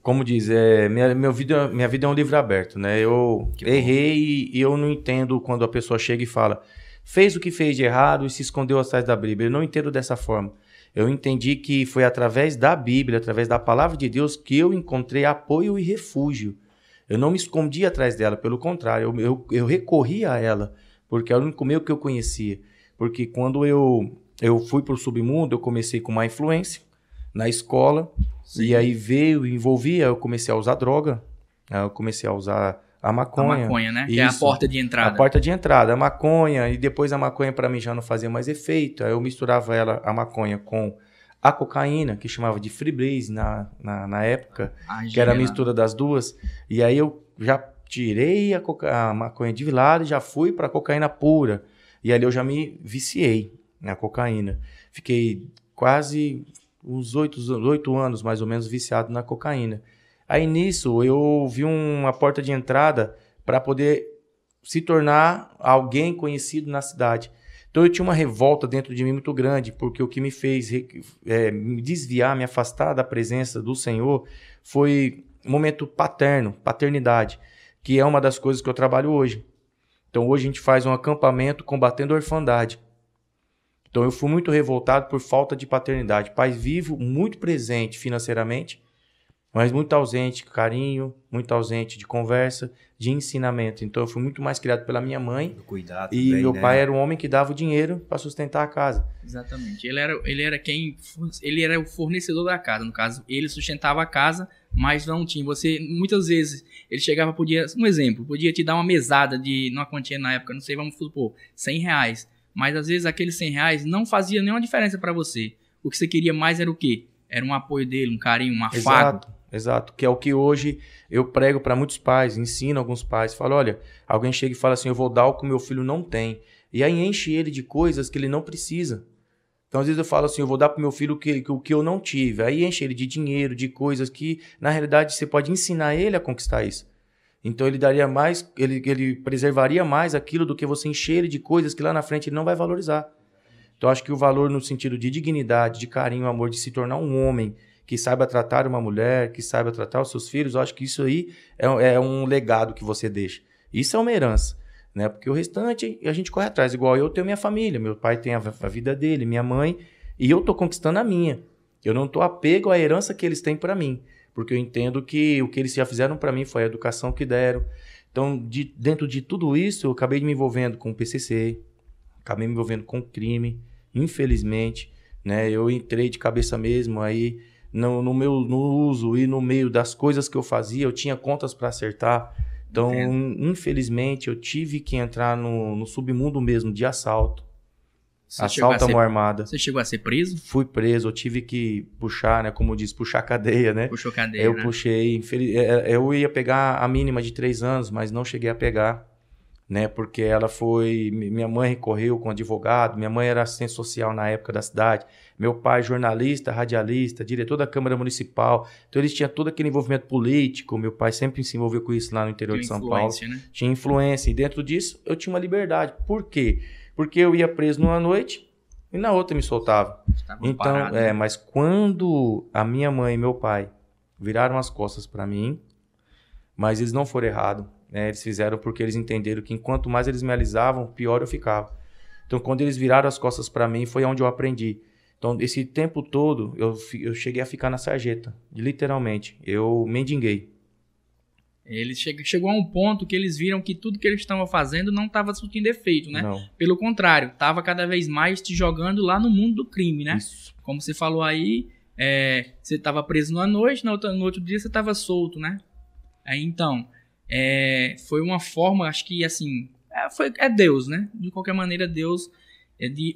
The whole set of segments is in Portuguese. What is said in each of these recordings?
Como diz, minha vida é um livro aberto, né? Eu errei e eu não entendo quando a pessoa chega e fala, fez o que fez de errado e se escondeu atrás da Bíblia. Eu não entendo dessa forma. Eu entendi que foi através da Bíblia, através da palavra de Deus, que eu encontrei apoio e refúgio. Eu não me escondi atrás dela, pelo contrário, eu recorri a ela, porque era o único meio que eu conhecia. Porque quando eu fui para o submundo, eu comecei com má influência na escola. Sim. E aí envolvia, eu comecei a usar droga, eu comecei a usar a maconha. A maconha, né? Isso, que é a porta de entrada. A porta de entrada, a maconha, e depois a maconha para mim já não fazia mais efeito, aí eu misturava a maconha com a cocaína, que chamava de Freebase na época, que era a mistura das duas, e aí eu já tirei a maconha de lado e já fui para a cocaína pura, e ali eu já me viciei na cocaína. Fiquei quase uns 8 anos, mais ou menos, viciado na cocaína. Aí, nisso, eu vi uma porta de entrada para poder se tornar alguém conhecido na cidade. Então, eu tinha uma revolta dentro de mim muito grande, porque o que me fez me desviar, me afastar da presença do Senhor, foi um momento paternidade, que é uma das coisas que eu trabalho hoje. Então, hoje a gente faz um acampamento combatendo a orfandade. Então, eu fui muito revoltado por falta de paternidade. Pai vivo, muito presente financeiramente, mas muito ausente de carinho, muito ausente de conversa, de ensinamento. Então, eu fui muito mais criado pela minha mãe. Cuidado e também, meu né? pai era um homem que dava o dinheiro para sustentar a casa. Exatamente. Ele era o fornecedor da casa. No caso, ele sustentava a casa, mas não tinha. Muitas vezes, ele chegava, podia te dar uma mesada numa quantia na época, não sei, vamos supor, R$100. Mas às vezes aqueles R$100 não fazia nenhuma diferença para você. O que você queria mais era o quê? Era um apoio dele, um carinho, um afago. Exato. Que é o que hoje eu prego para muitos pais, ensino alguns pais. Falo, olha, alguém chega e fala assim, eu vou dar o que o meu filho não tem. E aí enche ele de coisas que ele não precisa. Então às vezes eu falo assim, eu vou dar para o meu filho o que eu não tive. Aí enche ele de dinheiro, de coisas que na realidade você pode ensinar ele a conquistar isso. Então ele daria mais, ele preservaria mais aquilo do que você encher ele de coisas que lá na frente ele não vai valorizar. Então acho que o valor no sentido de dignidade, de carinho, amor, de se tornar um homem que saiba tratar uma mulher, que saiba tratar os seus filhos, eu acho que isso aí é um legado que você deixa. Isso é uma herança, né? Porque o restante a gente corre atrás. Igual eu tenho minha família, meu pai tem a vida dele, minha mãe, e eu estou conquistando a minha. Eu não estou apego à herança que eles têm para mim. Porque eu entendo que o que eles já fizeram para mim foi a educação que deram. Então, dentro de tudo isso, eu acabei me envolvendo com o PCC, acabei me envolvendo com crime, infelizmente, né? Eu entrei de cabeça mesmo, aí no uso e no meio das coisas que eu fazia, eu tinha contas para acertar. Então, infelizmente, eu tive que entrar no submundo mesmo de assalto. Assalto à mão armada. Você chegou a ser preso? Fui preso, eu tive que puxar, né? Como diz, puxar cadeia, né? Puxou cadeia, eu puxei. Eu ia pegar a mínima de 3 anos, mas não cheguei a pegar, né? Porque minha mãe recorreu com advogado, minha mãe era assistente social na época da cidade, meu pai jornalista, radialista, diretor da Câmara Municipal, então eles tinham todo aquele envolvimento político, meu pai sempre se envolveu com isso lá no interior de São Paulo. Né? Tinha influência, e dentro disso eu tinha uma liberdade. Por quê? Porque eu ia preso numa noite e na outra me soltava. Então, parado, né? Mas quando a minha mãe e meu pai viraram as costas para mim, mas eles não foram errados, né? Eles fizeram porque eles entenderam que enquanto mais eles me alisavam, pior eu ficava. Então, quando eles viraram as costas para mim, foi onde eu aprendi. Então, esse tempo todo, eu cheguei a ficar na sarjeta, literalmente. Eu mendiguei. Eles chegou a um ponto que eles viram que tudo que eles estavam fazendo não estava surtindo efeito, né? Não. Pelo contrário, estava cada vez mais te jogando lá no mundo do crime, né? Isso. Como você falou aí, você estava preso numa noite, no outro dia você estava solto, né? Aí, então, foi uma forma, acho que assim, é Deus, né? De qualquer maneira, Deus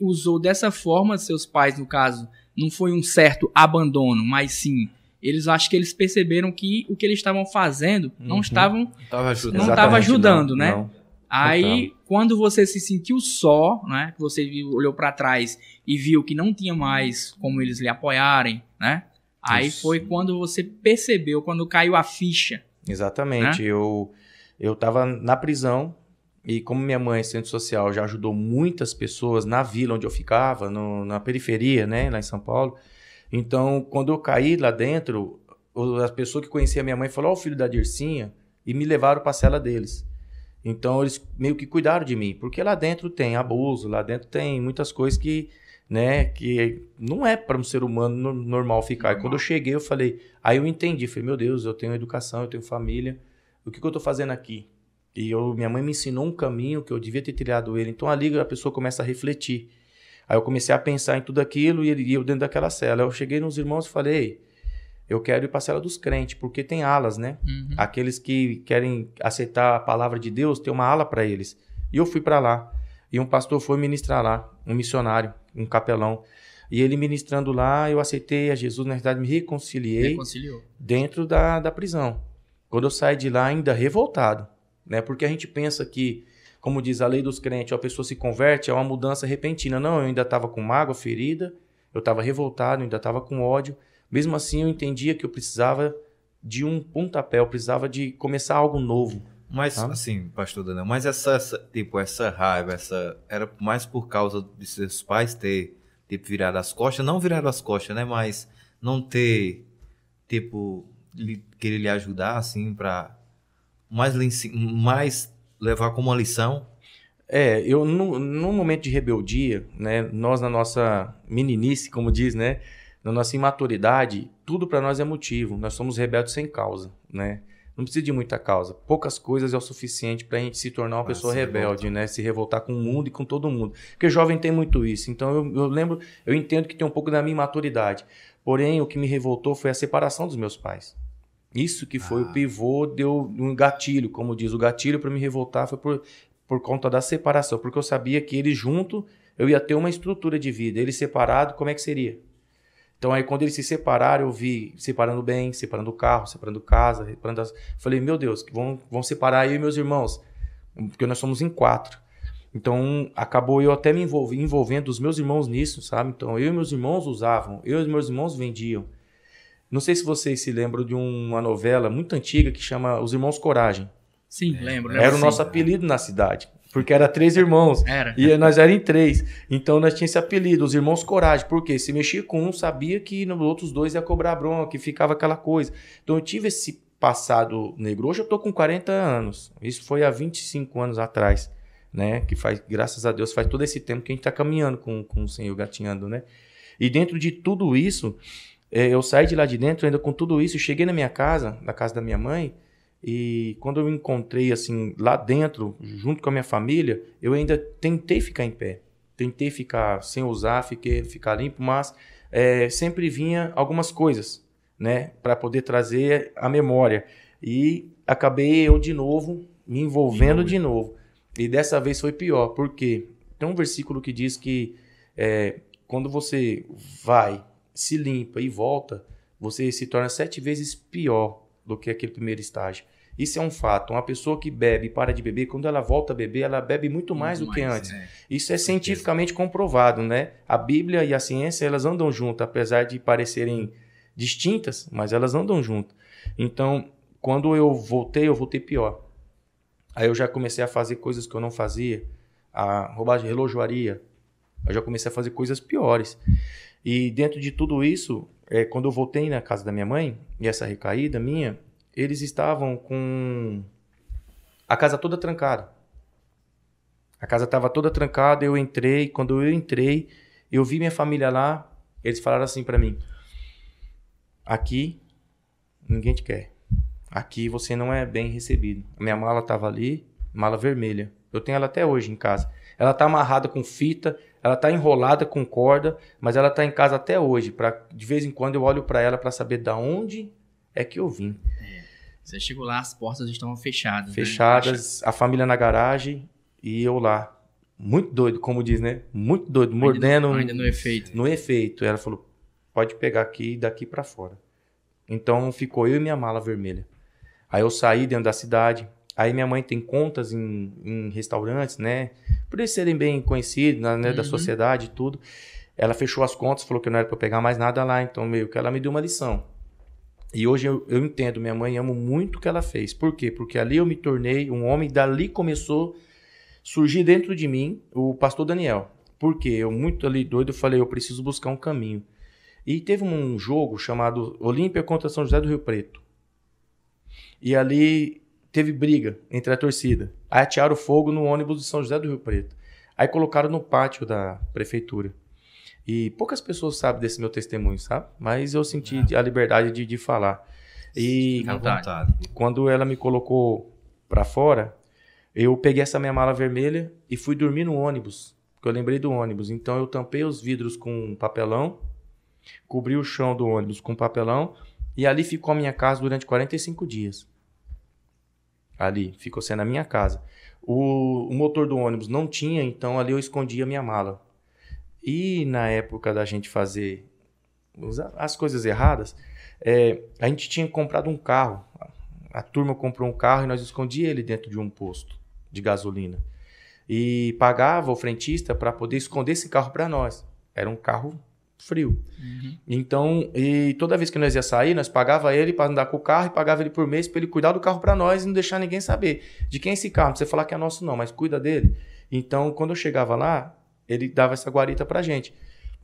usou dessa forma, seus pais, no caso, não foi um certo abandono, mas sim... Acho que eles perceberam que o que eles estavam fazendo não estava ajudando, né? Não. Aí, quando você se sentiu só, né? Que você olhou para trás e viu que não tinha mais como eles lhe apoiarem, né? Aí foi quando você percebeu, quando caiu a ficha. Exatamente. Né? Eu estava na prisão e como minha mãe, centro social, já ajudou muitas pessoas na vila onde eu ficava, na periferia, né? Lá em São Paulo. Então, quando eu caí lá dentro, as pessoas que conheciam a minha mãe falaram, ó, o filho da Dircinha, e me levaram para a cela deles. Então, eles meio que cuidaram de mim, porque lá dentro tem abuso, lá dentro tem muitas coisas que, né, que não é para um ser humano normal ficar. Normal. E quando eu cheguei, eu falei, aí eu entendi, falei, meu Deus, eu tenho educação, eu tenho família, o que eu tô fazendo aqui? E minha mãe me ensinou um caminho que eu devia ter trilhado ele. Então, ali a pessoa começa a refletir. Aí eu comecei a pensar em tudo aquilo e eu dentro daquela cela. Eu cheguei nos irmãos e falei, eu quero ir para a cela dos crentes, porque tem alas, né? Uhum. Aqueles que querem aceitar a palavra de Deus, tem uma ala para eles. E eu fui para lá. E um pastor foi ministrar lá, um missionário, um capelão. E ele ministrando lá, eu aceitei a Jesus, na verdade me reconciliei dentro da prisão. Quando eu saí de lá, ainda revoltado, né? Porque a gente pensa que, como diz a lei dos crentes, a pessoa se converte, é uma mudança repentina. Não, eu ainda estava com mágoa, ferida, eu estava revoltado, ainda estava com ódio. Mesmo assim, eu entendia que eu precisava de um pontapé, eu precisava de começar algo novo. Mas, assim, pastor Daniel, mas essa raiva, era mais por causa de seus pais ter, virado as costas, não virado as costas, né? Mas não ter, querer lhe ajudar, assim, para mais levar como uma lição? Eu, no momento de rebeldia, né? Nós, na nossa meninice, como diz, né? Na nossa imaturidade, tudo para nós é motivo. Nós somos rebeldes sem causa, né? Não precisa de muita causa. Poucas coisas é o suficiente para a gente se tornar uma pessoa rebelde, né? Se revoltar com o mundo e com todo mundo. Porque jovem tem muito isso. Então, eu entendo que tem um pouco da minha imaturidade. Porém, o que me revoltou foi a separação dos meus pais. Isso que foi o pivô, deu um gatilho, como diz. O gatilho para me revoltar foi por conta da separação. Porque eu sabia que eles junto, eu ia ter uma estrutura de vida. Eles separado, como é que seria? Então, aí, quando eles se separaram, eu vi separando bem, separando o carro, separando casa, separando as... Falei, meu Deus, vão separar eu e meus irmãos, porque nós somos em 4. Então, acabou eu até me envolvendo os meus irmãos nisso, sabe? Então, eu e meus irmãos usavam, eu e meus irmãos vendiam. Não sei se vocês se lembram de uma novela muito antiga que chama Os Irmãos Coragem. Sim, lembro. Era o nosso apelido na cidade. Porque era 3 irmãos. E nós éramos em 3. Então nós tínhamos esse apelido, os irmãos Coragem. Por quê? Se mexia com um, sabia que nos outros 2 ia cobrar bronca, que ficava aquela coisa. Então eu tive esse passado negro. Hoje eu tô com 40 anos. Isso foi há 25 anos atrás, né? Que faz, graças a Deus, faz todo esse tempo que a gente tá caminhando com o Senhor, gatinhando, né? E dentro de tudo isso, eu saí de lá de dentro, ainda com tudo isso, cheguei na minha casa, na casa da minha mãe. E quando eu me encontrei assim lá dentro, junto com a minha família, eu ainda tentei ficar em pé. Tentei ficar sem usar, ficar limpo, mas sempre vinha algumas coisas, né, para poder trazer a memória. E acabei eu de novo me envolvendo de novo. E dessa vez foi pior, porque tem um versículo que diz que quando você vai, se limpa e volta, você se torna 7 vezes pior do que aquele primeiro estágio. Isso é um fato. Uma pessoa que bebe e para de beber, quando ela volta a beber, ela bebe muito mais do que antes. Isso é cientificamente comprovado, né? A Bíblia e a ciência, elas andam juntas, apesar de parecerem distintas, mas elas andam juntas. Então, quando eu voltei pior. Aí eu já comecei a fazer coisas que eu não fazia, a roubagem de relojoaria. Eu já comecei a fazer coisas piores. E dentro de tudo isso, quando eu voltei na casa da minha mãe, e essa recaída minha, eles estavam com a casa toda trancada. A casa estava toda trancada, eu entrei. Quando eu entrei, eu vi minha família lá, eles falaram assim para mim: aqui, ninguém te quer. Aqui você não é bem recebido. A minha mala estava ali, mala vermelha. Eu tenho ela até hoje em casa. Ela está amarrada com fita, ela está enrolada com corda, mas ela está em casa até hoje. De vez em quando eu olho para ela para saber de onde é que eu vim. Você chegou lá, as portas estavam fechadas. Fechadas, né? A família na garagem e eu lá. Muito doido, como diz, né? Muito doido, mordendo. Ainda no efeito. No efeito. Ela falou, pode pegar aqui e daqui para fora. Então ficou eu e minha mala vermelha. Aí eu saí dentro da cidade. Aí minha mãe tem contas em restaurantes, né? Por eles serem bem conhecidos, né? Da sociedade e tudo. Ela fechou as contas, falou que não era para pegar mais nada lá. Então meio que ela me deu uma lição. E hoje eu entendo, minha mãe, amo muito o que ela fez. Por quê? Porque ali eu me tornei um homem, dali começou a surgir dentro de mim o pastor Daniel. Por quê? Eu muito ali doido, eu falei, eu preciso buscar um caminho. E teve um jogo chamado Olímpia contra São José do Rio Preto. E ali teve briga entre a torcida. Aí atearam fogo no ônibus de São José do Rio Preto. Aí colocaram no pátio da prefeitura. E poucas pessoas sabem desse meu testemunho, sabe? Mas eu senti a liberdade de falar. E Fica à vontade. quando ela me colocou pra fora, eu peguei essa minha mala vermelha e fui dormir no ônibus. Porque eu lembrei do ônibus. Então eu tampei os vidros com papelão, cobri o chão do ônibus com papelão e ali ficou a minha casa durante 45 dias. Ali, ficou sendo a minha casa. O motor do ônibus não tinha, então ali eu escondia a minha mala. E na época da gente fazer as coisas erradas, a gente tinha comprado um carro. A turma comprou um carro e nós escondíamos ele dentro de um posto de gasolina. E pagava o frentista para poder esconder esse carro para nós. Era um carro frio. Uhum. Então, e toda vez que nós ia sair, nós pagava ele para andar com o carro e pagava ele por mês para ele cuidar do carro para nós e não deixar ninguém saber de quem é esse carro. Não precisa falar que é nosso não, mas cuida dele. Então, quando eu chegava lá, ele dava essa guarita pra gente.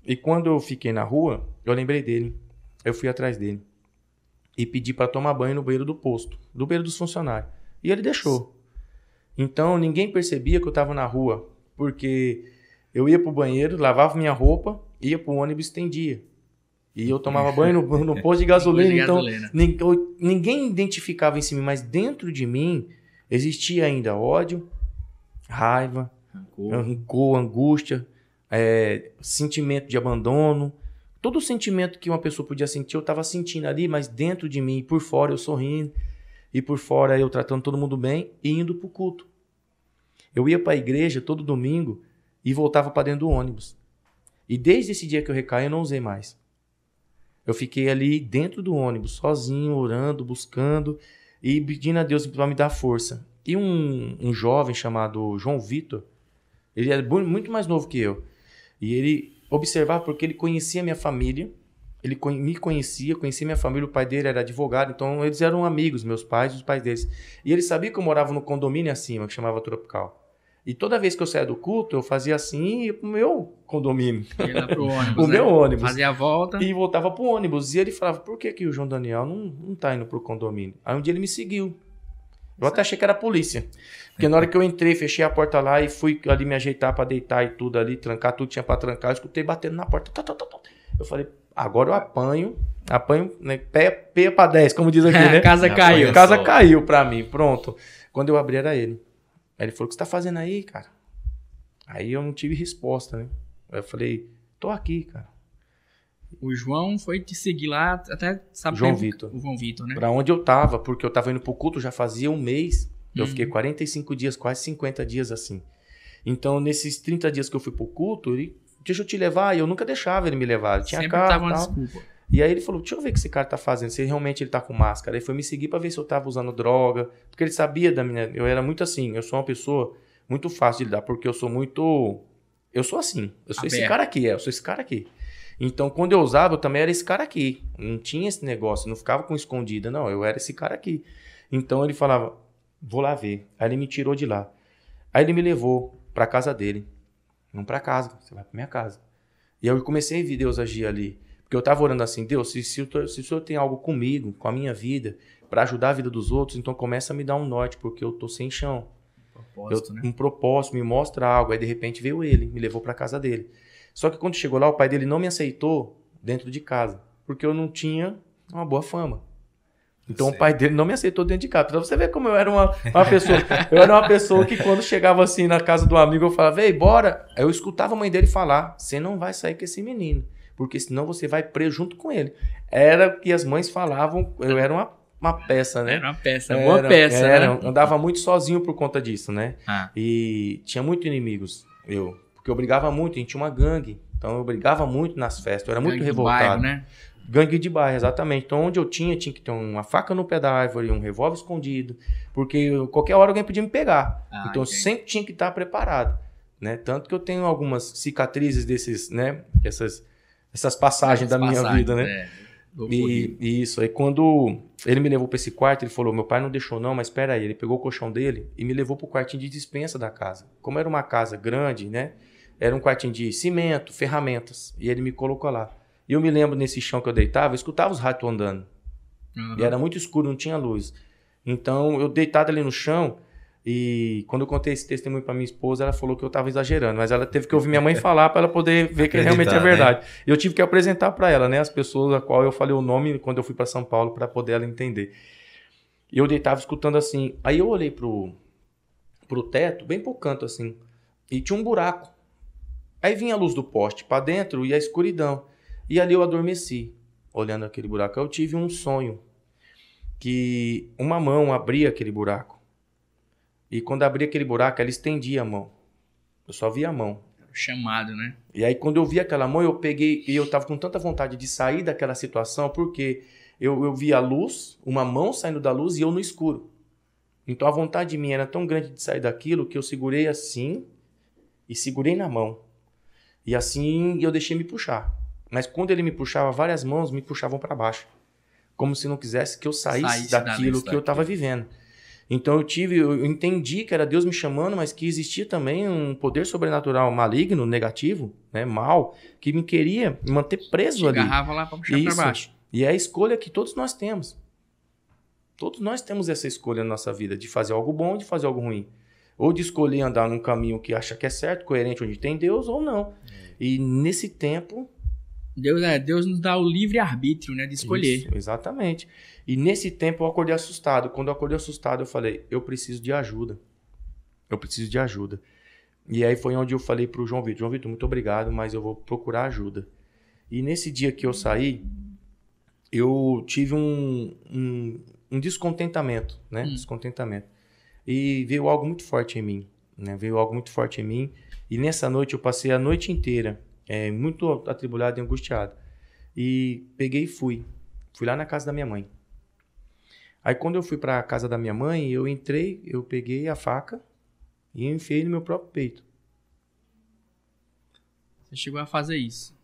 E quando eu fiquei na rua, eu lembrei dele. Eu fui atrás dele e pedi para tomar banho no banheiro do posto, do banheiro dos funcionários. E ele deixou. Então, ninguém percebia que eu estava na rua, porque eu ia pro banheiro, lavava minha roupa, ia pro ônibus e estendia. E eu tomava banho no posto de gasolina. Então, ninguém identificava isso em mim, mas dentro de mim existia ainda ódio, raiva, rancor, angústia, sentimento de abandono. Todo o sentimento que uma pessoa podia sentir, eu estava sentindo ali, mas dentro de mim, por fora eu sorrindo, e por fora eu tratando todo mundo bem e indo para o culto. Eu ia para a igreja todo domingo e voltava para dentro do ônibus. E desde esse dia que eu recaí, eu não usei mais. Eu fiquei ali dentro do ônibus, sozinho, orando, buscando e pedindo a Deus para me dar força. E um jovem chamado João Vitor, ele era muito mais novo que eu. E ele observava porque ele conhecia minha família, ele me conhecia minha família, o pai dele era advogado, então eles eram amigos, meus pais e os pais deles. E ele sabia que eu morava no condomínio acima, que chamava Tropical. E toda vez que eu saía do culto, eu fazia assim e ia pro meu condomínio. Ia lá pro ônibus, o meu ônibus. Fazia a volta. E voltava pro ônibus. E ele falava, por que o João Daniel não tá indo pro condomínio? Aí um dia ele me seguiu. Eu até achei que era a polícia. Porque na hora que eu entrei, fechei a porta lá e fui ali me ajeitar pra deitar e tudo ali, trancar tudo, tinha pra trancar, eu escutei batendo na porta. Eu falei, agora eu apanho, né, pé pra 10, como diz aqui, né? A casa caiu. A casa caiu pra mim, pronto. Quando eu abri era ele. Aí ele falou, o que você tá fazendo aí, cara? Aí eu não tive resposta, né? Aí eu falei, tô aqui, cara. O João foi te seguir lá, até sabe João o Vitor, né? Pra onde eu tava, porque eu tava indo pro culto já fazia um mês. Eu fiquei 45 dias, quase 50 dias assim. Então, nesses 30 dias que eu fui pro culto, ele, deixa eu te levar. E eu nunca deixava ele me levar. Ele tinha Sempre carro tava e uma tal. desculpa. E aí ele falou, deixa eu ver o que esse cara tá fazendo, se realmente ele tá com máscara. Aí foi me seguir pra ver se eu tava usando droga. Porque ele sabia da minha... Eu era muito assim, eu sou uma pessoa muito fácil de lidar, porque eu sou muito... Eu sou assim, eu sou esse cara aqui, eu sou esse cara aqui. Então, quando eu usava, eu também era esse cara aqui. Não tinha esse negócio, não ficava com escondida, não. Eu era esse cara aqui. Então, ele falava, vou lá ver. Aí ele me tirou de lá. Aí ele me levou pra casa dele. Não pra casa, você vai pra minha casa. E eu comecei a ver Deus agir ali. Porque eu tava orando assim, Deus, se o Senhor tem algo comigo, com a minha vida, pra ajudar a vida dos outros, então começa a me dar um norte, porque eu tô sem chão. Um propósito, me mostra algo. Aí, de repente, veio ele, me levou pra casa dele. Só que quando chegou lá, o pai dele não me aceitou dentro de casa, porque eu não tinha uma boa fama. Então, o pai dele não me aceitou dentro de casa. Pra você ver como eu era uma pessoa. Eu era uma pessoa que quando chegava assim na casa do amigo, eu falava, ei, bora. Aí eu escutava a mãe dele falar, você não vai sair com esse menino, porque senão você vai preso junto com ele. Era o que as mães falavam, eu era uma peça, né? Era uma peça, boa peça, né? Eu andava muito sozinho por conta disso, né? Ah. E tinha muitos inimigos, porque eu brigava muito, a gente tinha uma gangue. Então eu brigava muito nas festas, eu era muito revoltado. Bairro, né? Gangue de bairro, exatamente. Então onde eu tinha que ter uma faca no pé da árvore, um revólver escondido, porque qualquer hora alguém podia me pegar. Então eu sempre tinha que estar preparado, né? Tanto que eu tenho algumas cicatrizes desses, né? Essas passagens da minha vida, né? E isso, aí quando ele me levou para esse quarto, ele falou, meu pai não deixou não, mas espera aí, ele pegou o colchão dele e me levou pro quartinho de despensa da casa. Como era uma casa grande, né? Era um quartinho de cimento, ferramentas, e ele me colocou lá. E eu me lembro nesse chão que eu deitava, eu escutava os ratos andando. Uhum. E era muito escuro, não tinha luz. Então, eu deitado ali no chão, e quando eu contei esse testemunho para minha esposa, ela falou que eu estava exagerando. Mas ela teve que ouvir minha mãe falar para ela poder ver que realmente é verdade. Né? Eu tive que apresentar para ela, né, as pessoas a qual eu falei o nome quando eu fui para São Paulo para poder ela entender. E eu deitava escutando assim. Aí eu olhei pro teto, bem pro canto assim, e tinha um buraco. Aí vinha a luz do poste para dentro e a escuridão. E ali eu adormeci, olhando aquele buraco. Eu tive um sonho que uma mão abria aquele buraco. E quando abria aquele buraco, ela estendia a mão. Eu só via a mão. Chamado, né? E aí quando eu vi aquela mão, eu peguei, e eu tava com tanta vontade de sair daquela situação, porque eu via a luz, uma mão saindo da luz e eu no escuro. Então a vontade de mim era tão grande de sair daquilo que eu segurei assim e segurei na mão. E assim eu deixei me puxar. Mas quando ele me puxava, várias mãos me puxavam para baixo. Como se não quisesse que eu saísse daquilo que eu estava vivendo. Então eu entendi que era Deus me chamando, mas que existia também um poder sobrenatural maligno, negativo, né, mal, que me queria me manter preso ali. Agarrava lá para puxar para baixo. E é a escolha que todos nós temos. Todos nós temos essa escolha na nossa vida, de fazer algo bom ou de fazer algo ruim. Ou de escolher andar num caminho que acha que é certo, coerente, onde tem Deus, ou não. E nesse tempo... Deus nos dá o livre-arbítrio, né, de escolher. Isso, exatamente. E nesse tempo eu acordei assustado. Quando eu acordei assustado, eu falei, eu preciso de ajuda. Eu preciso de ajuda. E aí foi onde eu falei pro João Vitor, muito obrigado, mas eu vou procurar ajuda. E nesse dia que eu saí, eu tive um descontentamento, né? Descontentamento. E veio algo muito forte em mim, né? Veio algo muito forte em mim. E nessa noite eu passei a noite inteira muito atribulado e angustiado. E peguei e fui. Fui lá na casa da minha mãe. Aí quando eu fui para a casa da minha mãe, eu entrei, eu peguei a faca e enfiei no meu próprio peito. Você chegou a fazer isso?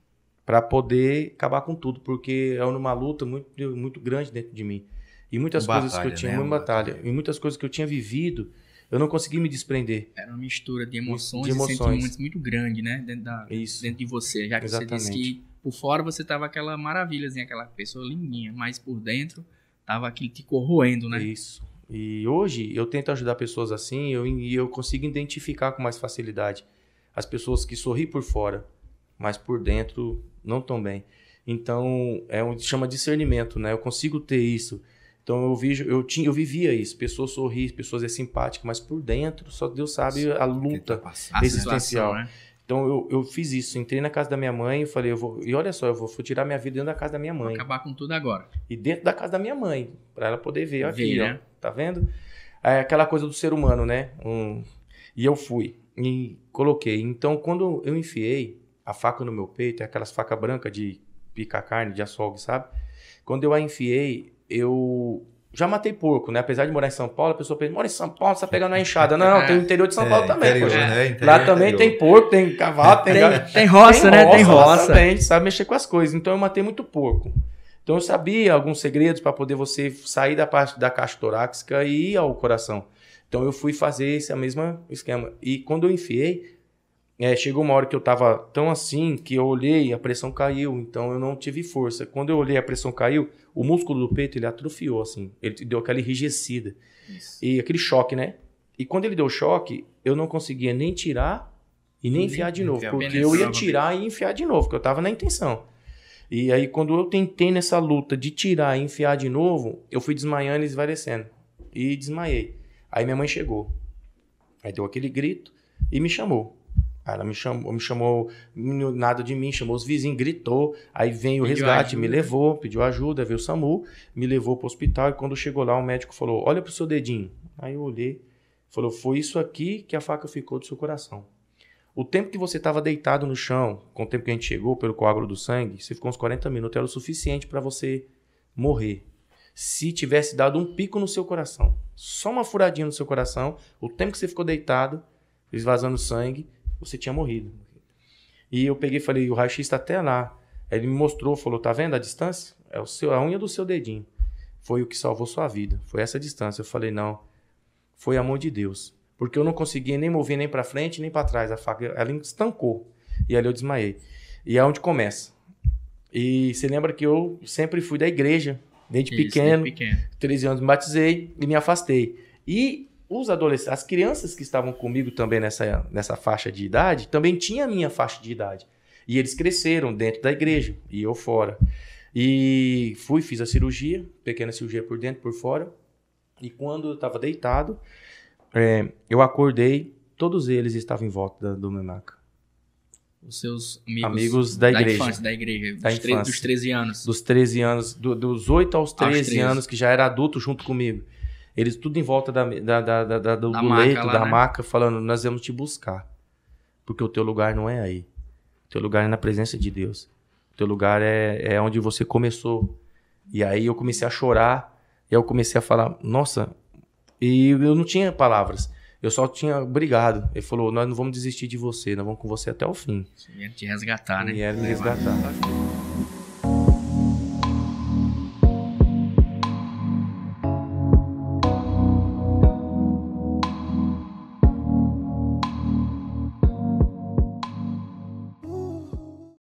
Para poder acabar com tudo, porque é uma luta muito, muito grande dentro de mim. E muitas coisas que eu tinha, uma batalha. E muitas coisas que eu tinha vivido, eu não consegui me desprender. Era uma mistura de emoções e sentimentos muito grande, né? Dentro de você. Já que Exatamente. Você disse que por fora você tava aquela maravilhazinha, aquela pessoa lindinha, mas por dentro tava aquilo te corroendo, né? Isso. E hoje eu tento ajudar pessoas assim e eu consigo identificar com mais facilidade as pessoas que sorriem por fora, mas por dentro não tão bem. Então, chama discernimento, né? Eu consigo ter isso. Então eu vivia isso, pessoas sorrir, pessoas simpáticas, mas por dentro só Deus sabe a luta existencial. Né? Então eu fiz isso, entrei na casa da minha mãe e falei, e olha só, eu vou tirar minha vida dentro da casa da minha mãe. Vou acabar com tudo agora. E dentro da casa da minha mãe, para ela poder ver aqui, né? Ó, tá vendo? É aquela coisa do ser humano, né? E eu fui e coloquei. Então quando eu enfiei a faca no meu peito, é aquelas facas brancas de picar carne, de açougue, sabe? Quando eu a enfiei, eu já matei porco, né? Apesar de morar em São Paulo, a pessoa pensa, mora em São Paulo, você tá pegando uma enxada. Não, tem o interior de São Paulo também. Interior, né? Lá também tem porco, tem cavalo, tem roça, né? Tem roça. Também, a gente sabe mexer com as coisas. Então eu matei muito porco. Então eu sabia alguns segredos para poder você sair da parte da caixa torácica e ir ao coração. Então eu fui fazer esse mesmo esquema. E quando eu enfiei, chegou uma hora que eu tava tão assim que eu olhei e a pressão caiu, então eu não tive força. Quando eu olhei a pressão caiu, o músculo do peito ele atrofiou assim, ele deu aquela enrijecida. Isso. E aquele choque, né? E quando ele deu choque, eu não conseguia nem tirar e nem enfiar de novo, porque eu ia tirar e enfiar de novo, porque eu tava na intenção. E aí quando eu tentei nessa luta de tirar e enfiar de novo, eu fui desmaiando e esvaecendo. E desmaiei. Aí minha mãe chegou. Aí deu aquele grito e me chamou. Ela me chamou nada de mim, chamou os vizinhos, gritou, aí veio o resgate, me levou, pediu ajuda, veio o SAMU, me levou para o hospital e quando chegou lá o médico falou, olha pro seu dedinho. Aí eu olhei, falou, foi isso aqui que a faca ficou do seu coração. O tempo que você estava deitado no chão, com o tempo que a gente chegou pelo coágulo do sangue, você ficou uns 40 minutos, era o suficiente para você morrer. Se tivesse dado um pico no seu coração, só uma furadinha no seu coração, o tempo que você ficou deitado, esvazando sangue, você tinha morrido. E eu peguei e falei, o raio-x está até lá. Aí ele me mostrou, falou, tá vendo a distância? É a unha do seu dedinho. Foi o que salvou sua vida. Foi essa distância. Eu falei, não, foi a mão de Deus. Porque eu não conseguia nem mover nem para frente, nem para trás. A faca, ela estancou. E ali eu desmaiei. E é onde começa. E você lembra que eu sempre fui da igreja, desde Isso, pequeno, desde pequeno. 13 anos me batizei e me afastei. E os adolescentes, as crianças que estavam comigo também nessa faixa de idade, também tinha a minha faixa de idade. E eles cresceram dentro da igreja e eu fora. E fiz a cirurgia, pequena cirurgia por dentro, por fora. E quando eu estava deitado, eu acordei, todos eles estavam em volta do meu maca. Os seus amigos da igreja. Infância, da igreja. Da infância. Dos 13 anos. Dos 13 anos, dos 8 aos 13 anos, que já era adulto junto comigo. Eles tudo em volta do leito, da maca, falando, nós vamos te buscar. Porque o teu lugar não é aí. O teu lugar é na presença de Deus. O teu lugar é onde você começou. E aí eu comecei a chorar. E eu comecei a falar, nossa. E eu não tinha palavras. Eu só tinha obrigado. Ele falou, nós não vamos desistir de você. Nós vamos com você até o fim. Ia te resgatar, né? E era me resgatar.